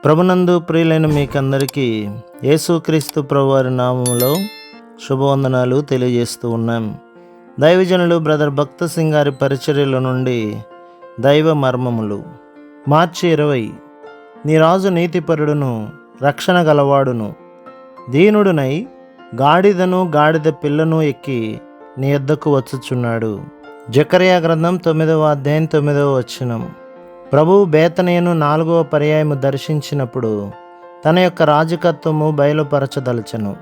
ప్రభునందు ప్రియులైన మీకందరికీ యేసుక్రీస్తు ప్రభువారి నామములో శుభవందనాలు తెలియజేస్తూ ఉన్నాం. దైవజనులు బ్రదర్ భక్త సింగ్ గారి పరిచర్యల నుండి దైవ మర్మములు. మార్చి 20. నీ రాజు నీతిపరుడును రక్షణ గలవాడును, దీనుడునై గాడిదను గాడిద పిల్లను ఎక్కి నీ యొద్దకు వచ్చుచున్నాడు. జకర్యా గ్రంథం 9వ అధ్యాయం 9వ వచనం. ప్రభువు బేతనియను 4వ పర్యాయము దర్శించినప్పుడు తన యొక్క రాజకత్వము బయలుపరచదలచెను.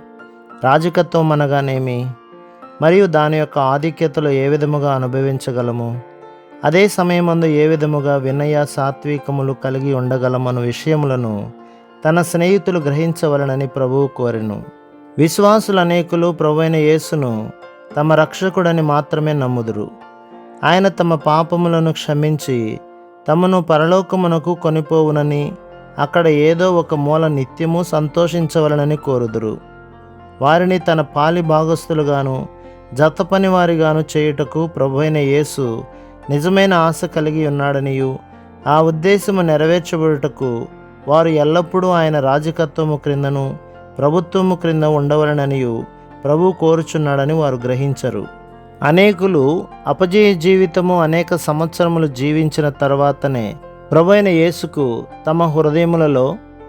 రాజకత్వం అనగానేమి, మరియు దాని యొక్క ఆధిక్యతలు ఏ విధముగా అనుభవించగలము, అదే సమయమందు ఏ విధముగా వినయ సాత్వికములు కలిగి ఉండగలమను విషయములను తన స్నేహితులు గ్రహించవలనని ప్రభువు కోరెను. విశ్వాసులు అనేకులు ప్రభువైన యేసును తమ రక్షకుడని మాత్రమే నమ్ముదురు. ఆయన తమ పాపములను క్షమించి తమను పరలోకమునకు కొనిపోవునని, అక్కడ ఏదో ఒక మూల నిత్యము సంతోషించవలనని కోరుదురు. వారిని తన పాలి భాగస్థులుగాను జత పని వారిగాను చేయుటకు ప్రభువైన యేసు నిజమైన ఆశ కలిగి ఉన్నాడనియు, ఆ ఉద్దేశము నెరవేర్చబడుటకు వారు ఎల్లప్పుడూ ఆయన రాజకత్వము క్రిందను ప్రభుత్వము క్రింద ఉండవలననియు ప్రభు కోరుచున్నాడని వారు గ్రహించరు. అనేకులు అపజయ జీవితము అనేక సంవత్సరములు జీవించిన తర్వాతనే ప్రభువైన యేసుకు తమ హృదయములలో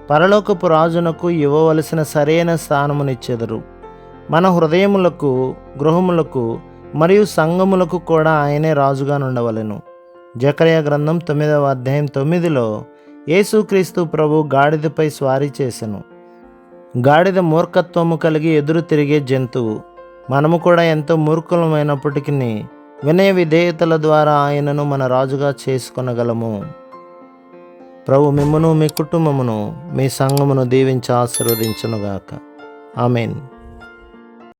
పరలోకపు రాజునకు ఇవ్వవలసిన సరైన స్థానమునిచ్చెదరు. మన హృదయములకు, గృహములకు మరియు సంఘములకు కూడా ఆయనే రాజుగా నుండవలెను. జకర్యా గ్రంథం 9వ అధ్యాయం 9లో యేసుక్రీస్తు ప్రభు గాడిదపై స్వారీ చేసెను. గాడిద మూర్ఖత్వము కలిగి ఎదురు తిరిగే జంతువు. మనము కూడా ఎంతో మూర్ఖులమైనప్పటికీ వినయ విధేయతల ద్వారా ఆయనను మన రాజుగా చేసుకొనగలము. ప్రభు మిమ్మును, మీ కుటుంబమును, మీ సంఘమును దీవించి ఆశీర్వదించునుగాక. ఆమేన్.